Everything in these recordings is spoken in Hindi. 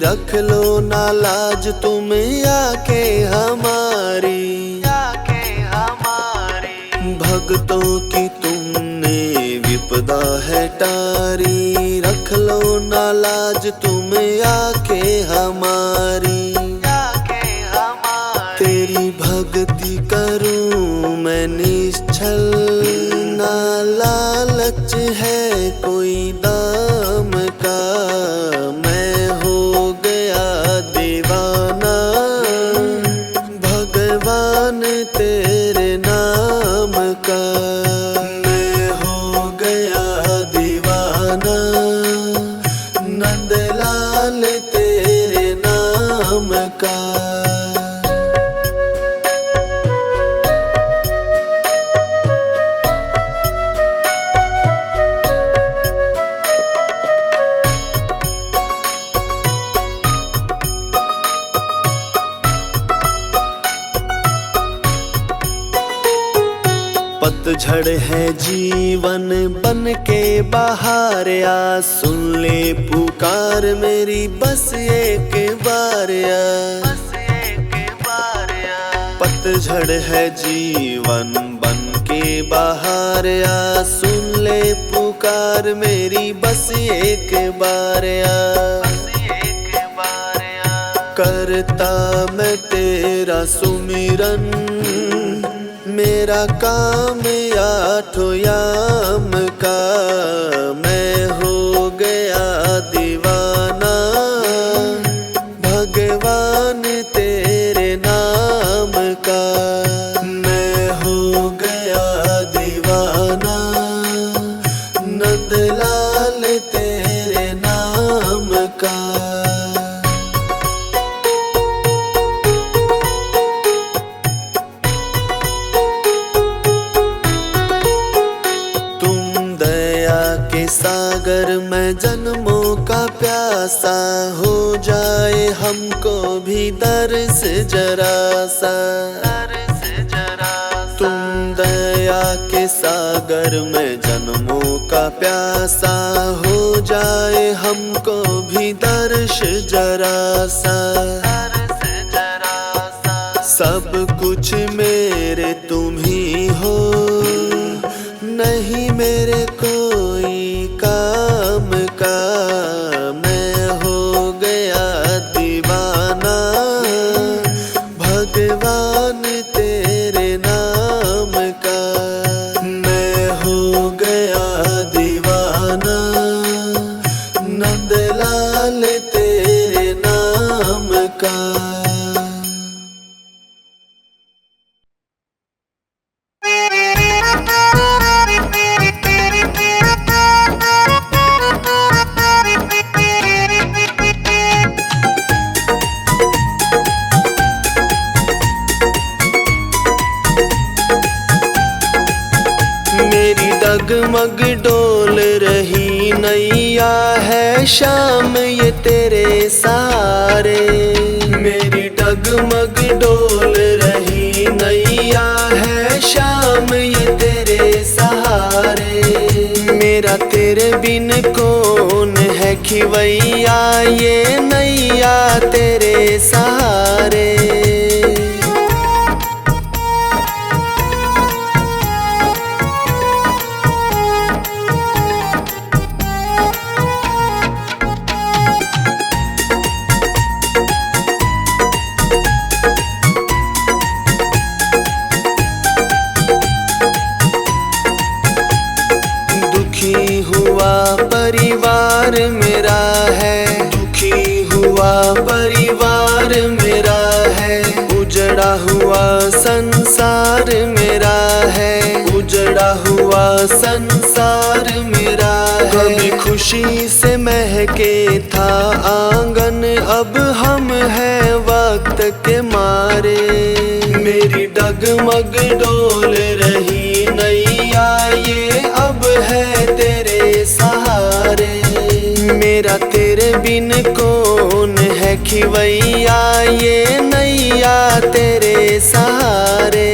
रख लो ना लाज तुम आके हमारी, भक्तों की तुमने विपदा है टारी। रख लो ना लाज तुम आके हमारी, तेरी भक्ति करूं मैं निश्चल, ना लालच है कोई दाम का। मैं हो गया दीवाना भगवान तेरे नाम का। मैं हो गया दीवाना नंदलाल तेरे नाम का। पतझड़ है जीवन बन के बाहर आ, सुन ले पुकार मेरी बस एक बार आ। पतझड़ है जीवन बन के बाहर आ, सुन ले पुकार मेरी बस एक बार आ। करता मैं तेरा सुमिरन मेरा काम आठों याम का। मैं हो गया दीवाना भगवान तेरे नाम का। मैं हो गया दीवाना नंदलाल तेरे नाम का। सागर में जन्मों का प्यासा, हो जाए हमको भी दर्श जरा सा। तुम दया के सागर में जन्मों का प्यासा, हो जाए हमको भी दर्श जरा सा। सब कुछ मेरे तुम ही हो, नहीं मेरे कोई काम का। मैं हो गया दीवाना भगवान तेरे नाम का। मैं हो गया दीवाना नंदलाल तेरे नाम का। डगमग डोल रही नैया है शाम ये तेरे सहारे। मेरी डगमग डोल रही नैया है शाम ये तेरे सहारे। मेरा तेरे बिन कौन है खिवैया ये नैया तेरे सहारे। परिवार मेरा है, दुखी हुआ परिवार मेरा है। उजड़ा हुआ संसार मेरा है, उजड़ा हुआ संसार मेरा है। कभी खुशी से महके था आंगन, अब हम हैं वक्त के मारे। मेरी डगमग डोल रही नैया ये अब है तेरे सहारे। मेरा तेरे बिन कौन है खिवैया ये नैया तेरे सहारे।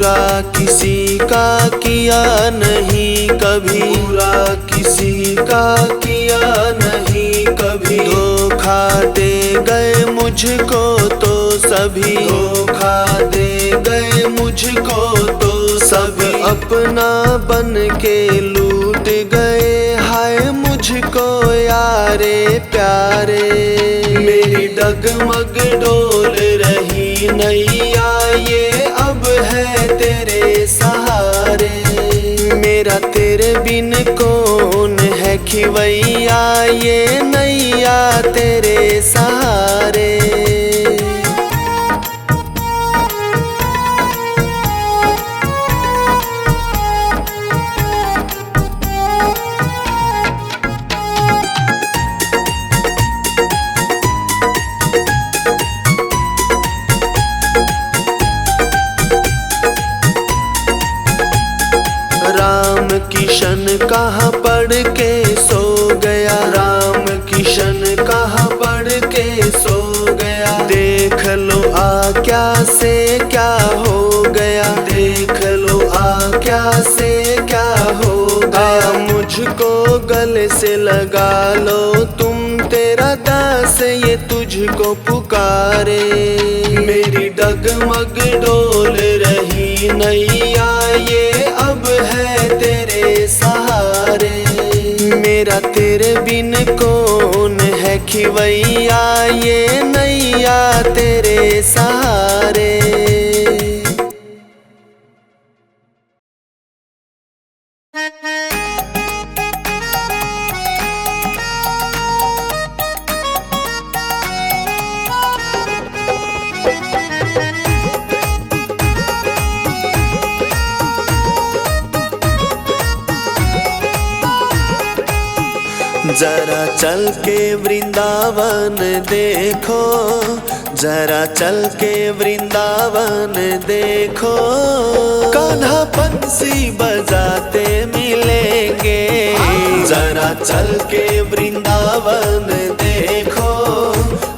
बुरा किसी का किया नहीं कभी, बुरा किसी का किया नहीं कभी। धोखा दे गए मुझको तो सभी, धोखा दे गए मुझको तो सभी। अपना बन के लूट गए हाय मुझको यारे प्यारे। मेरी डगमग डोल रही नैया ये अब है तेरे सहारे। मेरा तेरे बिन कौन है खिवैया ये नैया तेरे सहारे। राम किशन कहाँ पढ़ के सो गया, राम किशन कहाँ पढ़ के सो गया। देख लो आ क्या से क्या हो गया, देख लो आ क्या से क्या हो गया। मुझको गले से लगा लो तुम, तेरा दास ये तुझको पुकारे। मेरी डगमग डोल रही नैया ये अब है तेरे सहारे। मेरा तेरे बिन कौन है खिवैया ये नैया तेरे सहारे। जरा चल के वृंदावन देखो, जरा चल के वृंदावन देखो। कान्हा बंसी बजाते मिलेंगे। जरा चल के वृंदावन देखो,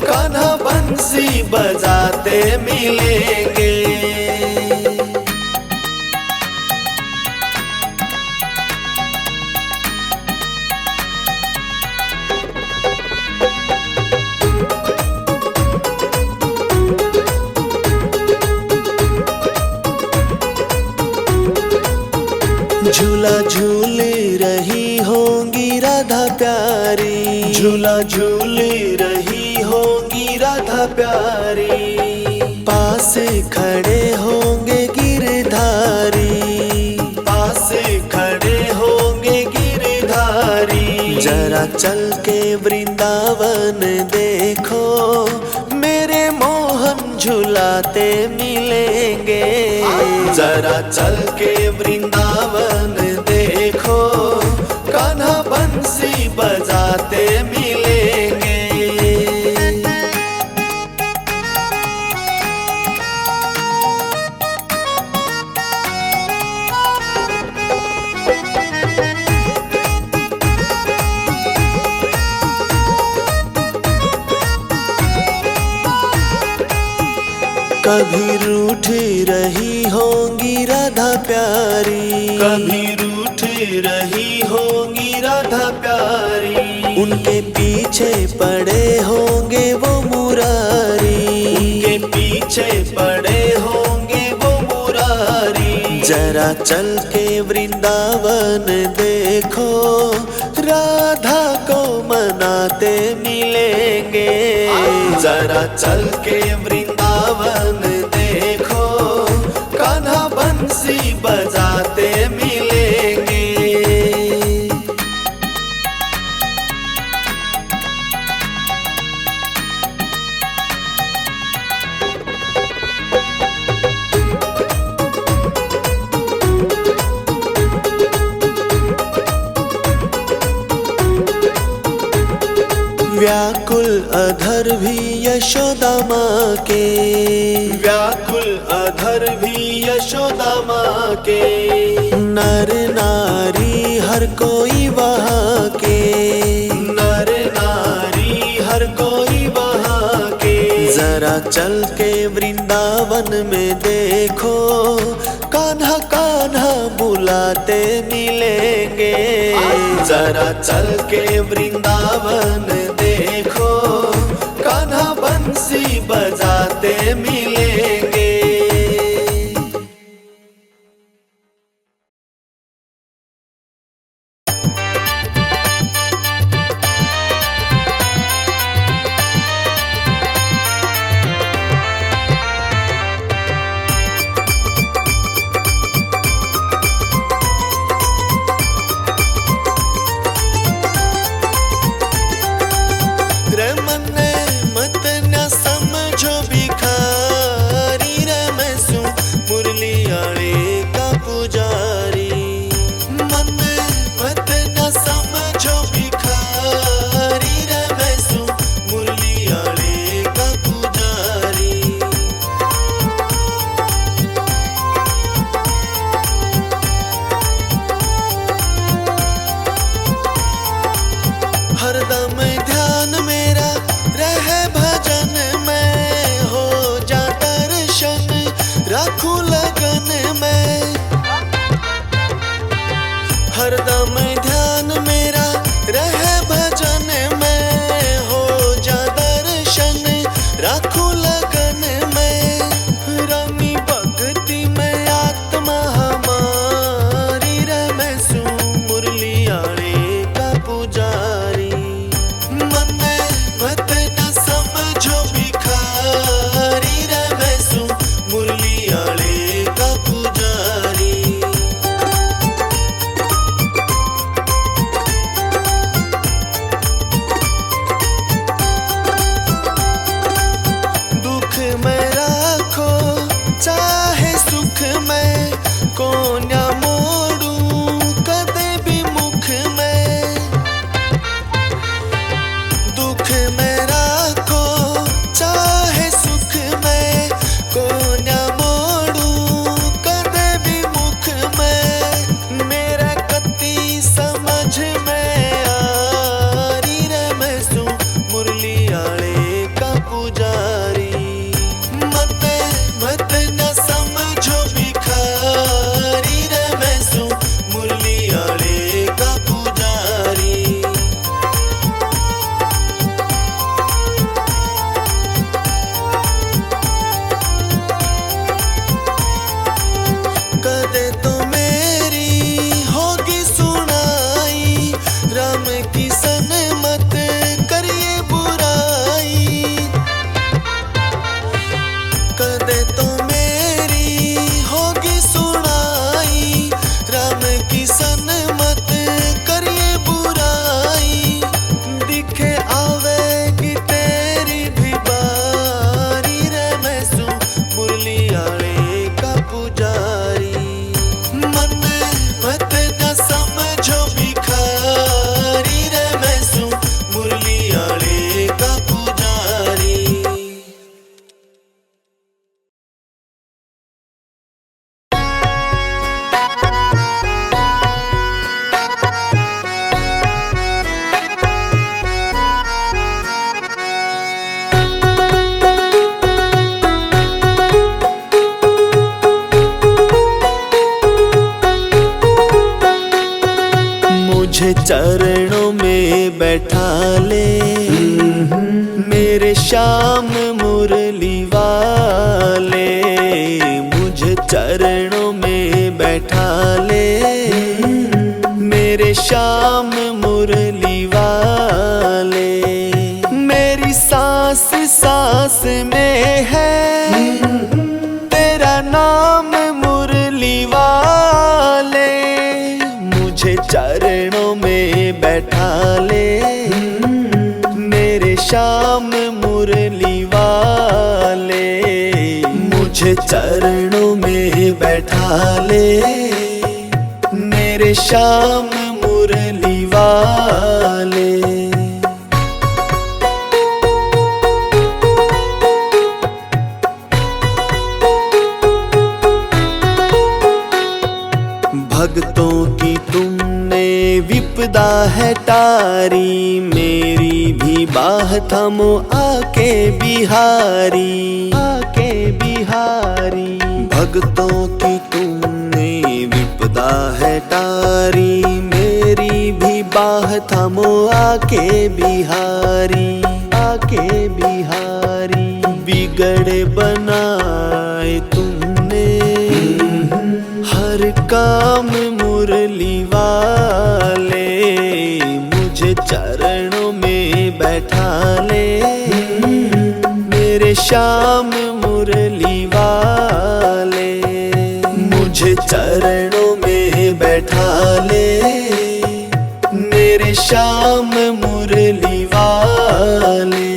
कान्हा बंसी बजाते मिलेंगे। झूला झूल रही होंगी राधा प्यारी, झूला झूल रही होंगी राधा प्यारी। पास खड़े होंगे गिरधारी, पास खड़े होंगे गिरधारी। जरा चल के वृंदावन देखो, मेरे मोहन झुलाते मिलेंगे। जरा चल के वृंदावन देखो, कान्हा बंसी बजाते मिलेंगे। कभी रूठ रही होंगी राधा प्यारी, कभी रूठ रही होंगी राधा प्यारी। उनके पीछे पड़े होंगे वो मुरारी, उनके पीछे पड़े होंगे वो मुरारी। जरा चल के वृंदावन देखो, राधा को मनाते मिलेंगे। जरा चल के वृंदावन देखो, कान्हा बंसी बजाते मिलेंगे। व्याकुल अधर भी यशोदा माँ के, व्याकुल अधर भी यशोदा माँ के। नर नारी हर कोई वहाँ के, नर नारी हर कोई वहाँ के। जरा चल के वृंदावन में देखो, कान्हा कान्हा बुलाते मिलेंगे। जरा चल के वृंदावन देखो, कान्हा बंसी बजाते मिलेंगे। हरदम ध्यान मेरा रहे भजन में, हो जा दर्शन रखूं लगन में। हरदम ध्यान मेरा रहे भजन में, हो जा दर्शन रखूं लगन में। रमी भक्ति में आत्मा हमारी, रमैसू मुरली आड़े का पुजारी। मुझे चरणों में बैठा ले, मेरे श्याम मुरली वाले। मुझे चरणों में बैठा ले, मेरे श्याम मुरली वाले। मेरी सांस सांस में है तेरा नाम मुरली वाले। मुझे चरणों में बैठा ले, मेरे श्याम मुरली वाले। मुझे चरणों में बैठा ले, मेरे श्याम मुरली वाले। भक्तों की तुमने विपदा है टारी, मेरी भी भी बाह थमो आके बिहारी, आके बिहारी। भक्तों की तुमने विपदा है टारी, मेरी भी बाह थमो आके बिहारी, आके बिहारी। बिगड़े बनाए तुमने हर काम मुरली वाले, मुझे चरणों में बैठा ले मेरे श्याम मुरली वाले, मुझे चरणों में बैठा ले मेरे श्याम मुरली वाले।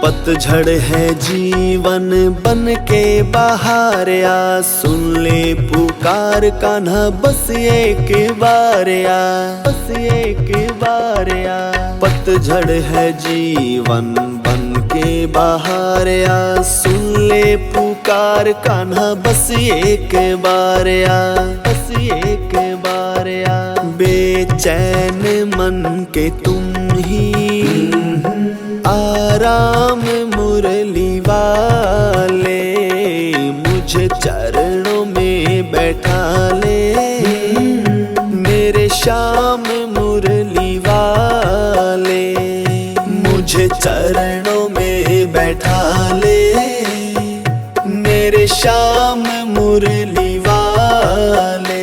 पतझड़ है जीवन बन के बाहर आ, सुन ले पुकार कान्हा बस एक बार आ, बस एक बार आ। पतझड़ है जीवन बन के बाहर आ, सुन ले पुकार कान्हा बस एक बार आ, बस एक बार आ। बेचैन मन के तुम ही आराम मुरली वाले, मुझे चरणों में बैठा ले मेरे श्याम मुरली वाले, मुझे चरणों में बैठा ले मेरे श्याम मुरली वाले।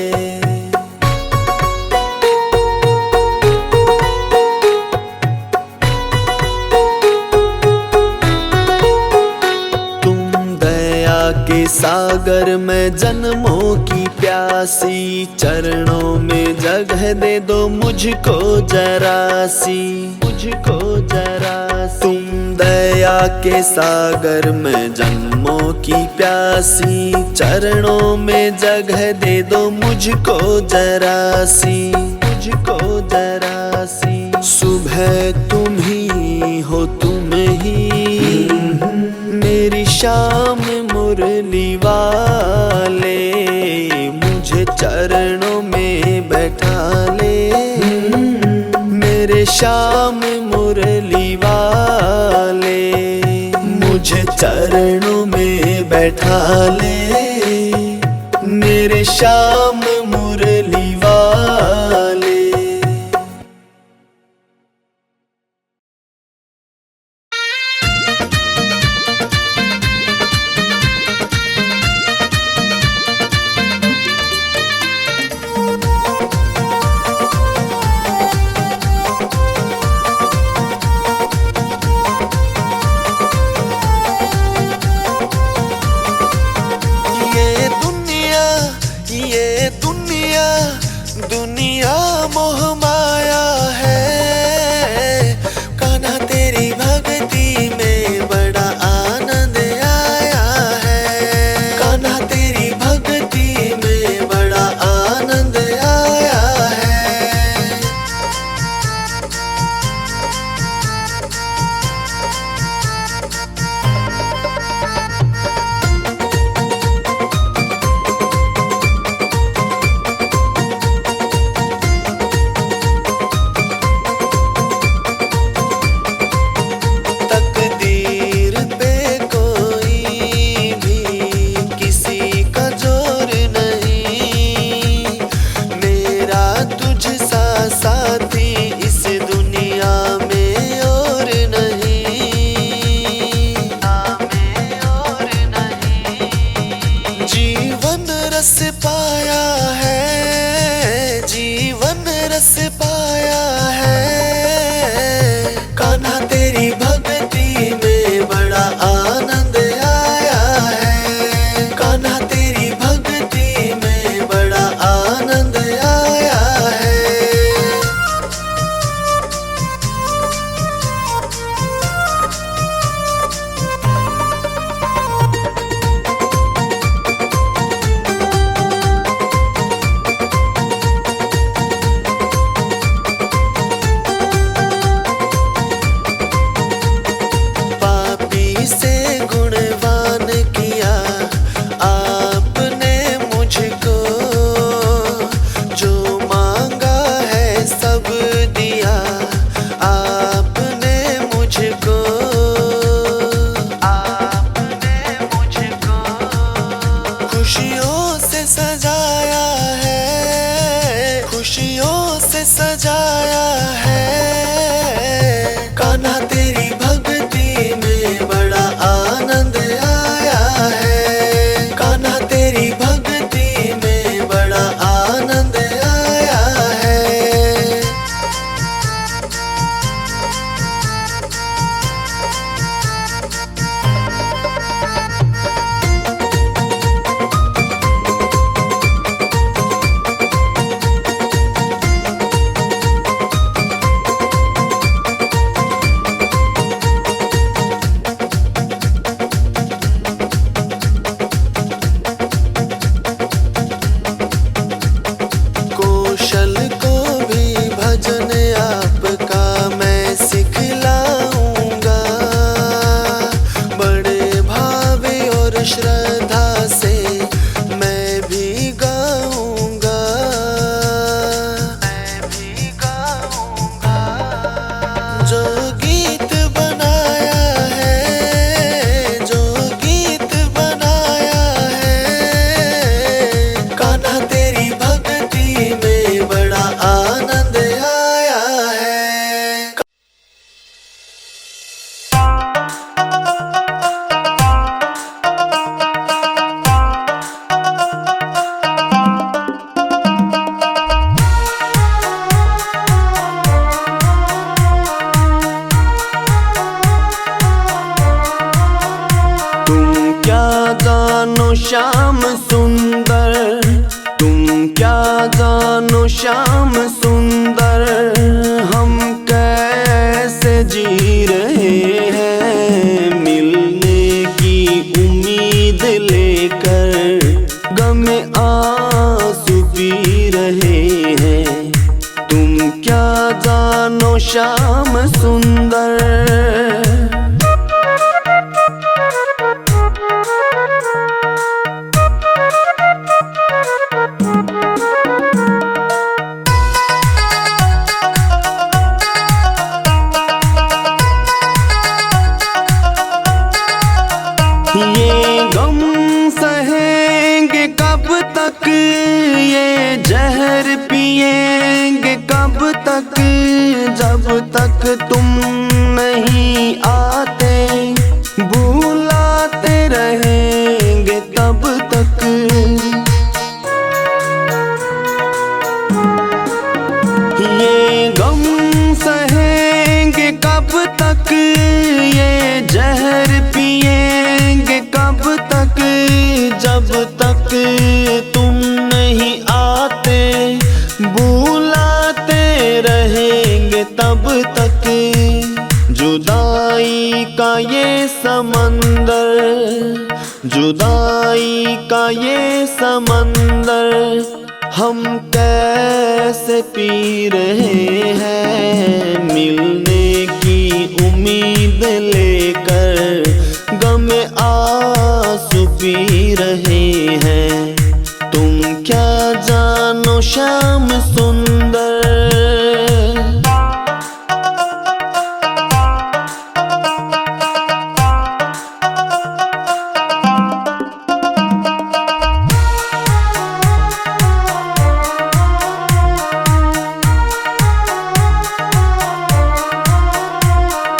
के सागर में जन्मों की प्यासी, चरणों में जगह दे दो मुझको जरा सी, मुझको जरा सी। तुम दया के सागर में जन्मों की प्यासी, चरणों में जगह दे दो मुझको जरा सी, मुझको जरा सी। सुबह तुम ही हो तुम ही मेरी शाम मुरली वाले, मुझे चरणों में बैठा ले मेरे श्याम मुरली वाले, मुझे चरणों में बैठा ले मेरे श्याम मुरली वाले। ये गम सहेंगे कब तक, ये जहर पिएंगे कब तक, जब तक तुम नहीं आते, भुलाते रहेंगे तब तक। ये गम सहेंगे कब तक, ये जहर पिएंगे कब तक, जब तक तुम नहीं आते, भुलाते रहेंगे तब तक। जुदाई का ये समंदर, जुदाई का ये समंदर, हम कैसे पी रहे हैं, मिलने की उम्मीद लेकर गम आंसू पी रहे हैं। तुम क्या जानो शाम सुंदर,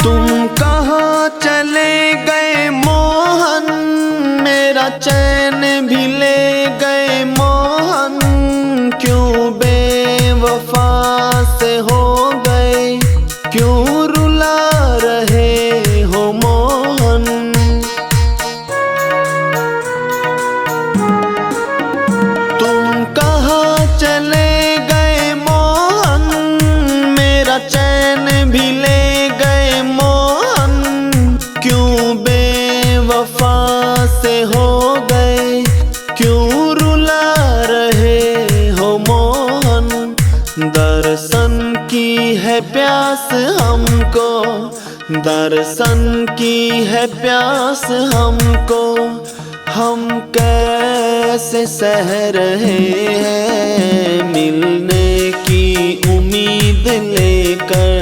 तुम कहाँ चले गए मोहन, मेरा चैन भी ले गए मोहन, क्यों बेवफा से हो गए, क्यों रुला रहे हो मोहन। तुम कहाँ चले गए मोहन, मेरा चैन भी ले गए मोहन, क्यों बेवफा से हो गए, क्यों रुला रहे हो मोहन। दर्शन की है प्यास हमको, दर्शन की है प्यास हमको, हम कैसे सह रहे हैं, मिलने की उम्मीद लेकर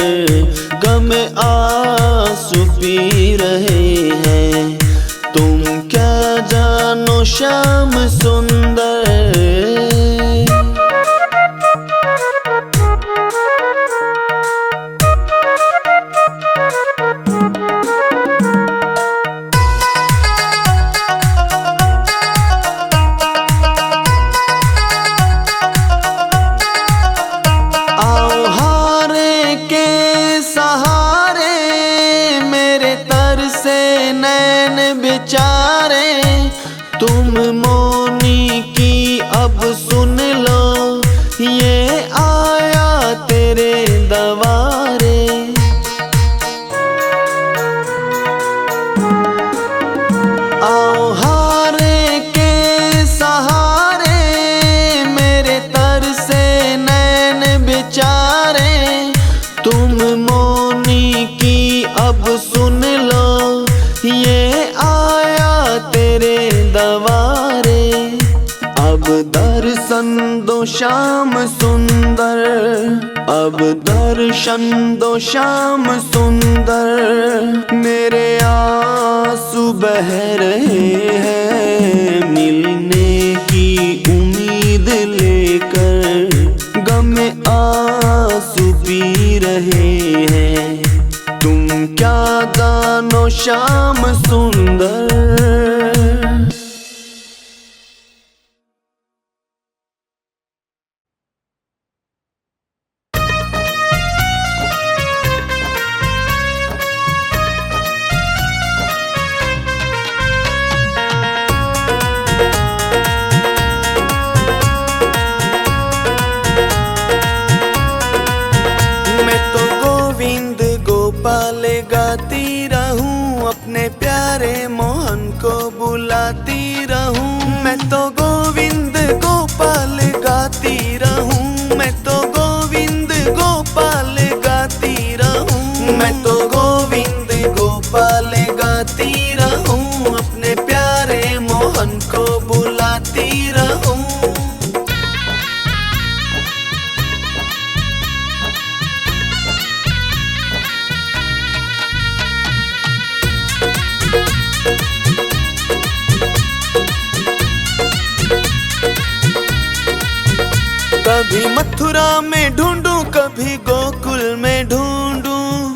गम आंसू पी रहे हैं। तुम क्या जानो शाम सुंदर, आओ हारे के सहारे, मेरे तरसे नैन बेचारे, तुम मौनी की अब सुन लो, ये आया तेरे दवारे। आओ हारे के सहारे, मेरे तरसे नैन बेचारे, तुम मौनी की अब सुन लो, ये आया तेरे दवारे। अब दर्शन दो शाम सुंदर, अब दर्शन दो शाम सुंदर, मेरे आंसू बह रहे हैं, मिलने की उम्मीद लेकर गम आंसू पी रहे हैं। तुम क्या जानो शाम सुंदर, गाती रहूं, अपने प्यारे मोहन को बुलाती रहूं। मैं तो गोविंद गोपाल गाती रहूं, मैं तो गोविंद गोपाल गाती रहूं, मैं तो गोविंद गोपाल गाती रहूं, अपने प्यारे मोहन को बुलाती रहूं। मथुरा में ढूंढूं, कभी गोकुल में ढूंढूं,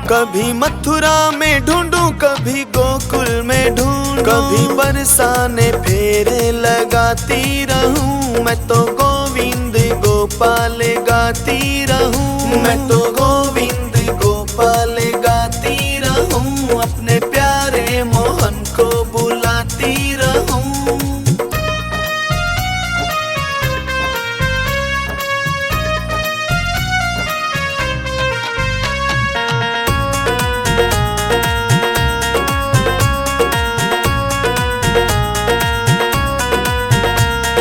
कभी मथुरा में ढूंढूं, कभी गोकुल में ढूंढूं, कभी बरसाने फेरे लगाती रहूं, मैं तो गोविंद गोपाल गाती रहूं, मैं तो गोविंद गोपाल गाती रहूं, अपने प्यारे मोहन को बुलाती रहूं।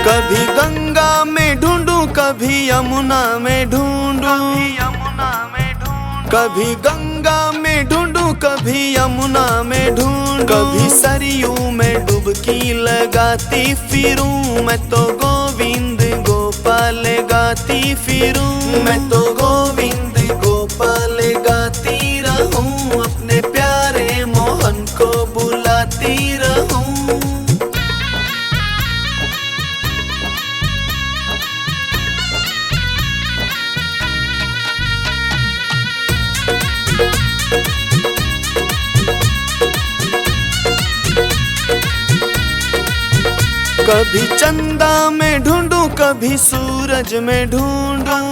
कभी गंगा में ढूंढूं, कभी यमुना में ढूंढूं, कभी गंगा में ढूंढूं, कभी यमुना में ढूंढूं, कभी सरयू में डुबकी लगाती फिरूं, मैं तो गोविंद गोपाल गाती फिरूं, मैं तो गोविंद गोपाल गाती रहूं, अपने प्यारे मोहन को बुलाती रहूं। कभी चंदा में ढूंढूं, कभी सूरज में ढूंढूं,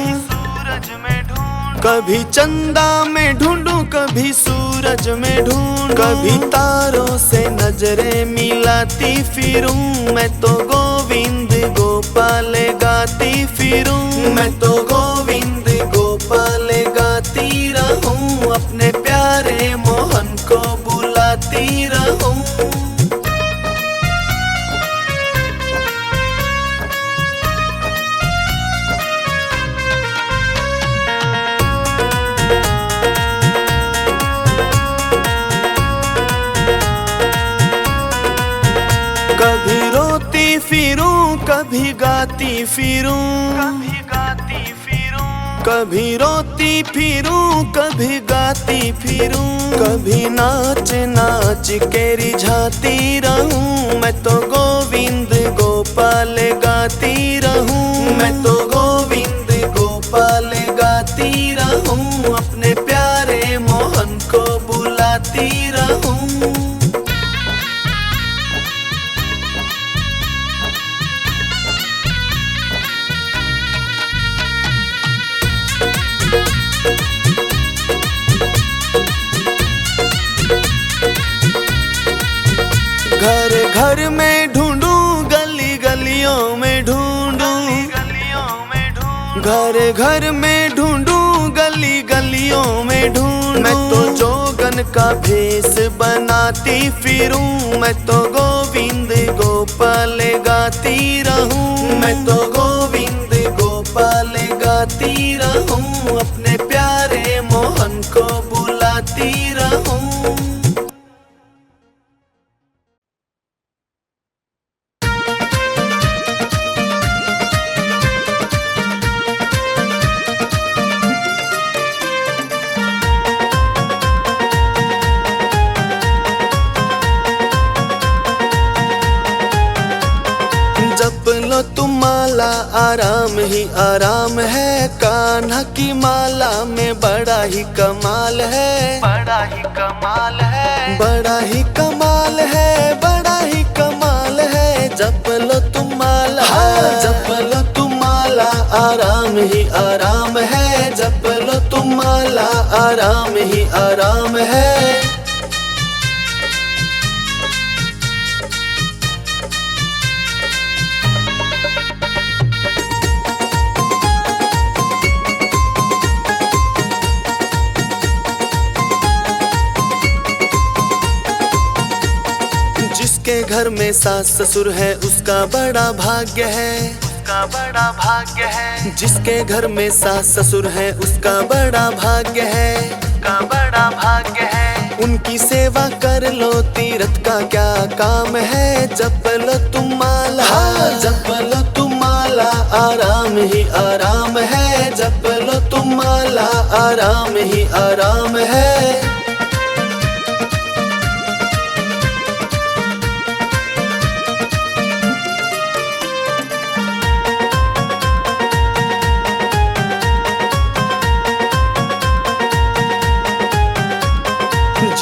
कभी चंदा में ढूंढूं, कभी सूरज में ढूंढूं, कभी तारों से नजरें मिलाती फिरूं, मैं तो गोविंद गोपाल गाती फिरूं, मैं तो गोविंद गोपाल गाती रहूं, अपने प्यारे मोहन को बुलाती रहूं। कभी रोती फिरूं, कभी गाती फिरूं, कभी रोती फिरूं, कभी गाती फिरूं, कभी नाच नाच के रिझाती रहूं, मैं तो गोविंद गोपाल गाती रहूं, मैं तो गोविंद गोपाल गाती रहूं, अपने प्यारे मोहन को बुलाती रहूं। घर घर में ढूंढूं, गली गलियों में ढूंढूं, घर घर में ढूंढूं, गली गलियों में ढूंढूं, मैं तो जोगन का भेष बनाती फिरूं, मैं तो गोविंद गोपाल गाती रहूं, मैं तो गोविंद गोपाल गाती रहूं, अपने प्यारे मोहन को बुलाती रहूं। जप लो तुम माला, आराम ही आराम है, कान्हा की माला में बड़ा ही कमाल है, बड़ा ही कमाल है, बड़ा ही कमाल है, बड़ा ही कमाल है, जप लो तुम माला, जप लो तुम माला, आराम ही आराम है, जप लो तुम माला, आराम ही आराम है। जिसके घर में सास ससुर है उसका बड़ा भाग्य है, उसका बड़ा भाग्य है, जिसके घर में सास ससुर है उसका बड़ा भाग्य है, उसका बड़ा भाग्य है, उनकी सेवा कर लो तीर्थ का क्या काम है, जप लो तुम माला, जप लो तुम माला, आराम ही आराम है, जप लो तुम माला, आराम ही आराम है।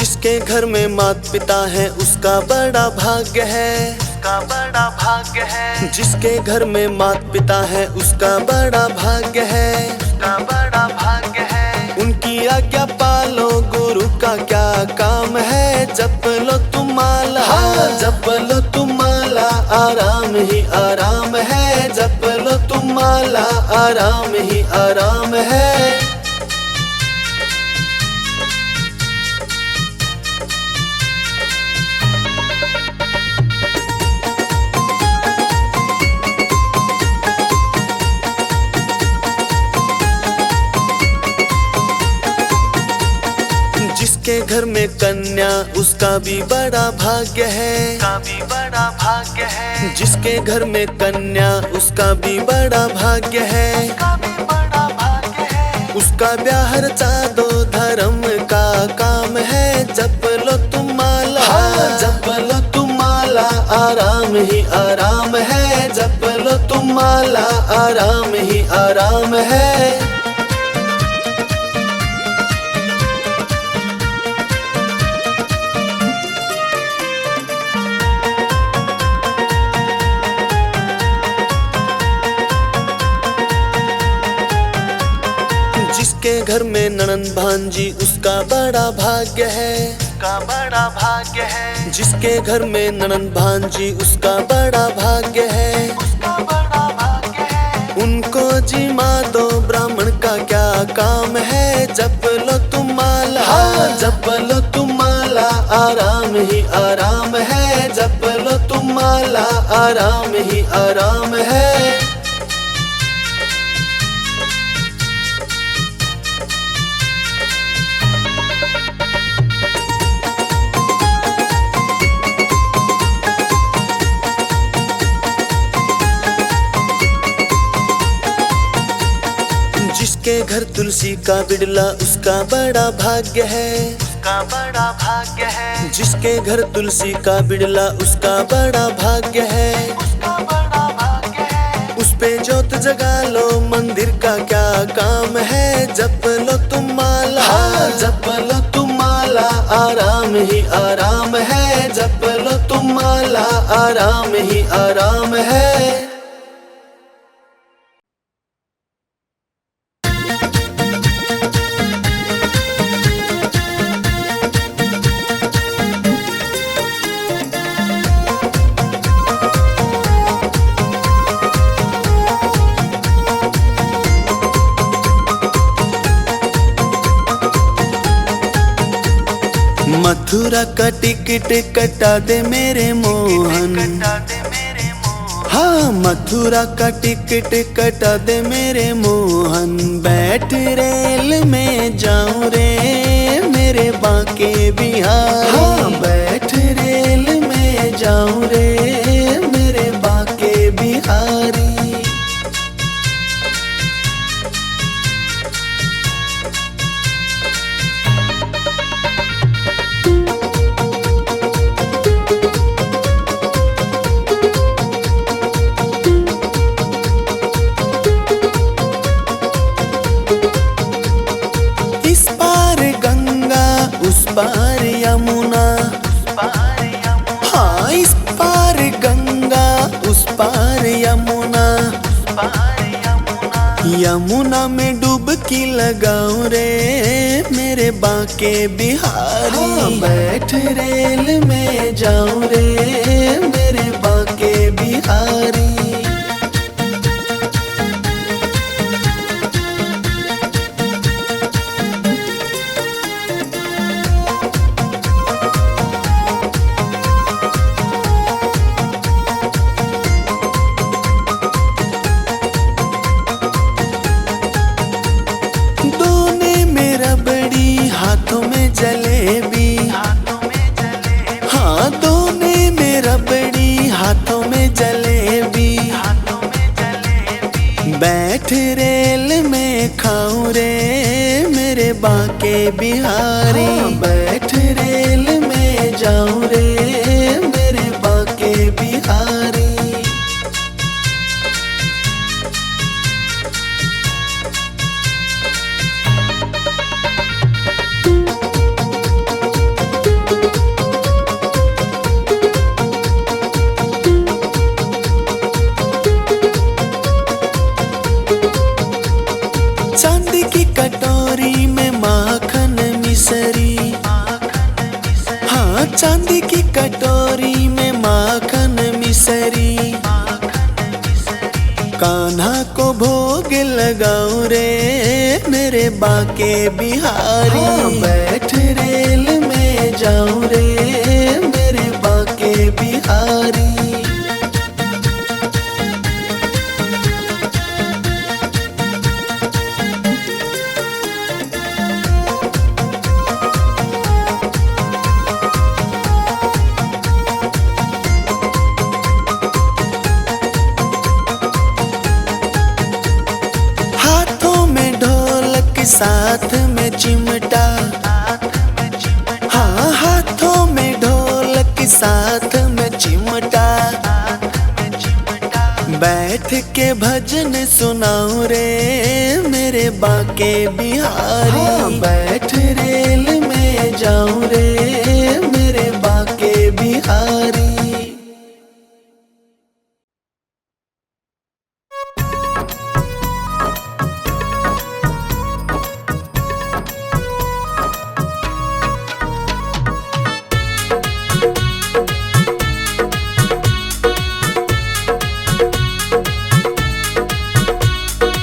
जिसके घर में माता पिता है उसका बड़ा भाग्य है, उसका बड़ा भाग्य है। जिसके घर में माता पिता है उसका बड़ा भाग्य है, उसका बड़ा भाग्य है। उनकी आज्ञा पालो गुरु का क्या काम है, जप लो तुम माला, जप लो तुम माला, आराम ही आराम है, जप लो तुम माला, आराम ही आराम है। जिसके घर में कन्या उसका भी बड़ा भाग्य है, उसका भी बड़ा भाग्य है। जिसके घर में कन्या उसका भी बड़ा भाग्य है, उसका भी बड़ा भाग्य है। उसका ब्याह रचा दो धर्म का काम है, जप लो तुम माला, जप लो तुम माला, आराम ही आराम है, जप लो तुम माला, आराम ही आराम है। जिसके घर में ननंद भांजी उसका बड़ा भाग्य है, उसका बड़ा भाग्य है। जिसके घर में ननंद भांजी उसका बड़ा भाग्य है, उसका बड़ा भाग्य है। उनको जिमा दो ब्राह्मण का क्या काम है, जप लो तुम माला, जप लो तुम माला, आराम ही आराम है, जप लो तुम माला, आराम ही आराम है। जिसके घर तुलसी का बिड़ला उसका बड़ा भाग्य है, उसका बड़ा भाग्य है। जिसके घर तुलसी का बिड़ला उसका बड़ा भाग्य है, उसका बड़ा भाग्य है। उस पे जोत जगा लो मंदिर का क्या काम है, जप लो तुम माला, जप लो तुम माला, आराम ही आराम है, जप लो तुम माला, आराम ही आराम है। मथुरा का टिकट कटा दे मेरे मोहन, हाँ मथुरा का टिकट कटा दे मेरे मोहन। बैठ रेल में जाऊं रे मेरे बांके बिहार, हाँ बैठ रेल में जाऊं रे मेरे बांके बिहारी। पार यमुना, हाँ इस पार गंगा उस पार यमुना, यमुना में डुबकी लगाऊं रे मेरे बांके बिहारी। हाँ, बैठ रेल में जाऊं रे मेरे बांके बिहारी। हाथों में जलेबी, हाँ दोने में रबड़ी हाथों में जलेबी। बैठ रेल में खाऊं रे मेरे बांके बिहारी। बैठ रेल में जाऊं रे मेरे बांके बिहारी। हाँ चांदी की कटोरी में माखन मिसरी, कान्हा को भोग लगाऊं रे मेरे बाके बिहारी। हाँ, बैठ रेल में जाऊं रे मेरे बाके बिहारी। साथ में चिमटा, हाँ हाथों में ढोलक साथ में चिमटा, बैठ के भजन सुनाऊं रे मेरे बाके बिहारी। हाँ, बैठ रेल में जाऊं रे मेरे बाके बिहारी।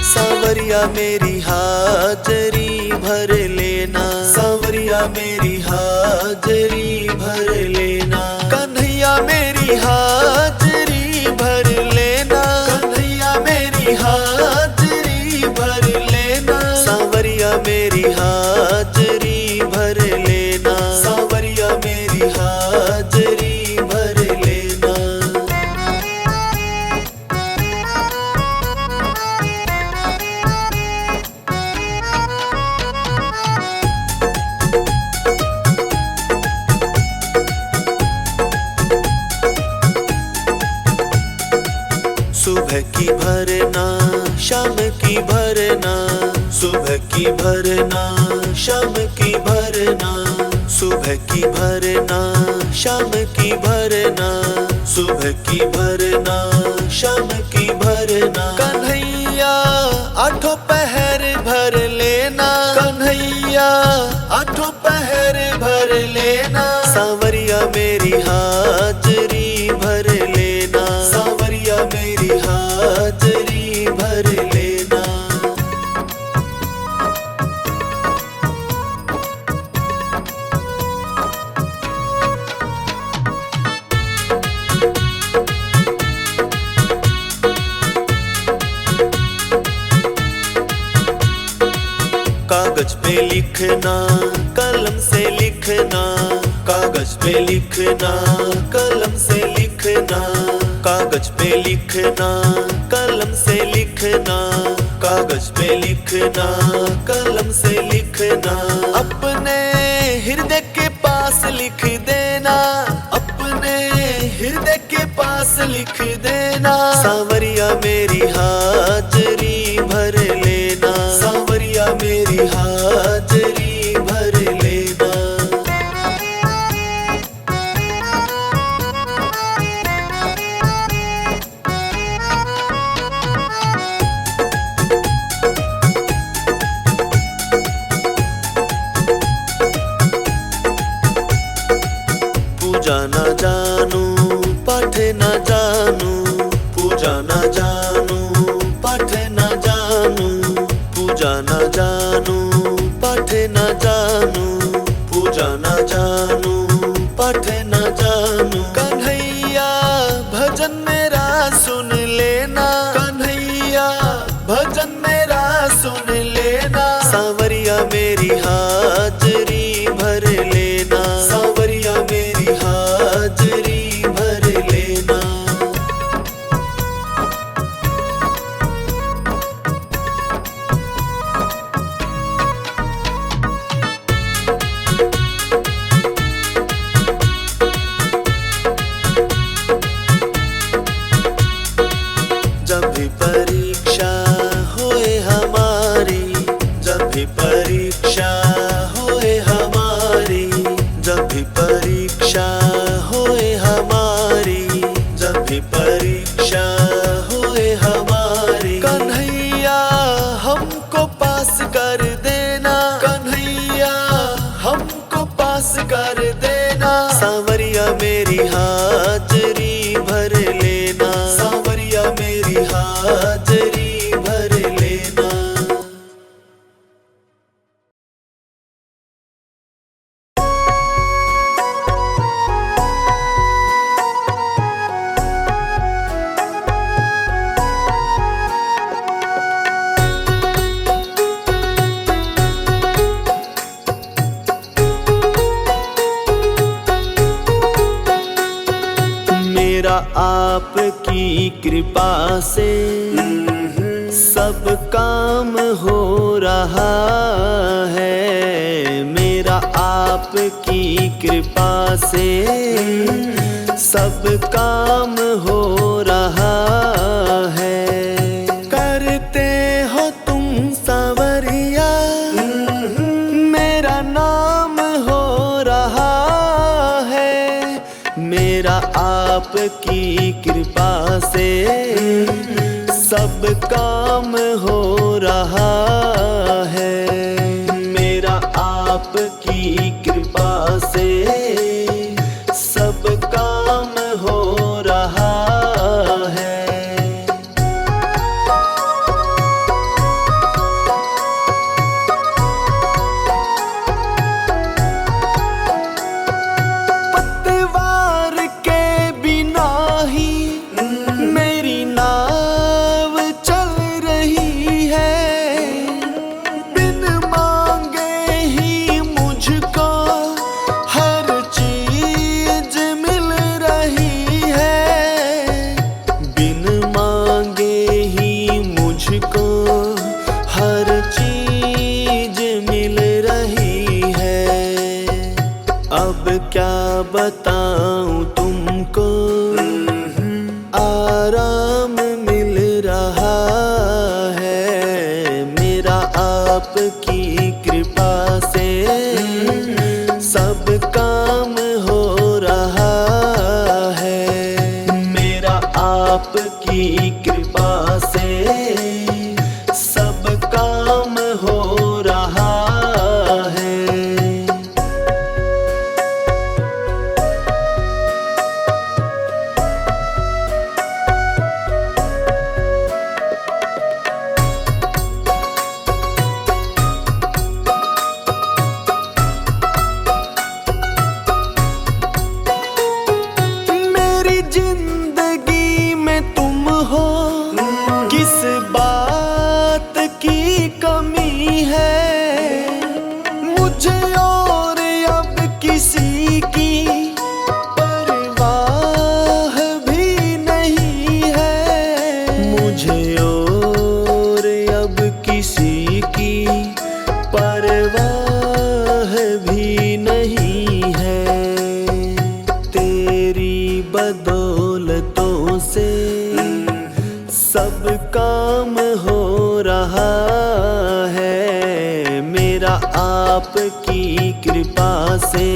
सांवरिया मेरी हाजरी भर लेना, सांवरिया मेरी हाजरी भर लेना, कन्हैया मेरी हाजरी भर लेना, कन्हैया मेरी हाजरी भर लेना, सांवरिया मेरी हाजरी भर लेना, सांवरिया मेरी हाजरी भर लेना। सुबह की भरना शाम की भरना, सुबह की भरना शाम की भरना, सुबह की भरना शाम की भरना, सुबह की भरना शाम की भरना, कन्हैया आठों पहर भर लेना, कन्हैया आठों पहर भर लेना, सांवरिया मेरी हाजरी भर लेना, सांवरिया मेरी हाजरी भर लेना। कागज पे लिखना कलम से लिखना, कागज पे लिखना कलम से लिखना, कागज पे लिखना कलम से लिखना, कागज पे लिखना कलम से लिखना, अपने हृदय के पास लिख देना, अपने हृदय के पास लिख देना, सांवरिया मेरी हाजरी भर लेना, सांवरिया मेरी हाजरी भर लेना। पूजा ना जानू पाठ ना जानू, पूजा ना जानू पाठ ना जानू, पूजा ना जानू पाठ ना जानू, पूजा ना जानू पाठ ना जानू, कन्हैया भजन मेरा सुन लेना, कन्हैया भजन मेरा सुन लेना, सांवरिया मेरी हाजरी भर लेना, सांवरिया मेरी हाजरी भर लेना। सांवरिया मेरी हाजरी भर लेना, सांवरिया मेरी हाजरी भर लेना। मेरा आपकी कृपा से सब काम हो रहा है। मेरा आपकी कृपा से सब काम हो रहा है। करते हो तुम सांवरिया, मेरा नाम हो रहा है। मेरा आपकी कृपा से सब काम हो रहा है। मेरा आपकी कृपा से सब काम हो रहा है। क्या बताऊं तुमको, आराम मिल रहा है। मेरा आपकी कृपा से सब काम हो रहा है। मेरा आपकी कृपा से सब काम हो रहा है। जिंदगी में तुम हो, किस बात की कमी है। मुझे और अब किसी की परवाह भी नहीं है। मुझे और अब किसी की परवाह भी नहीं है। तेरी बदौलतों से सब काम हो रहा है। मेरा आपकी कृपा से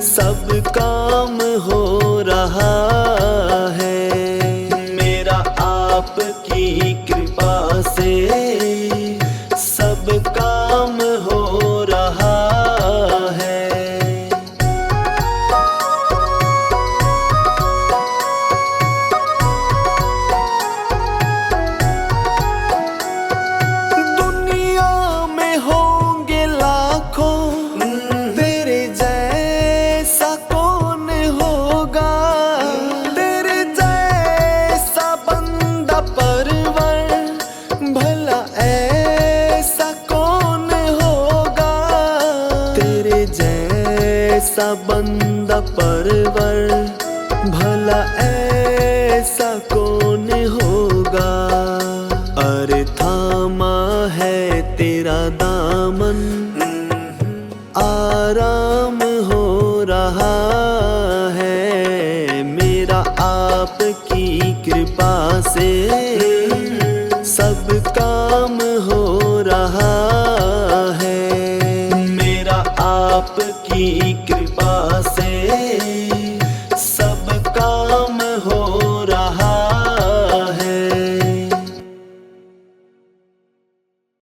सब काम हो रहा है। मेरा आपकी कृपा से सब काम हो रहा है। ऐसा बंदा परवर भला ऐसा कौन होगा। अरे थामा है तेरा दामन, आराम हो रहा है। मेरा आपकी कृपा से सब काम हो रहा है। मेरा आपकी कृपा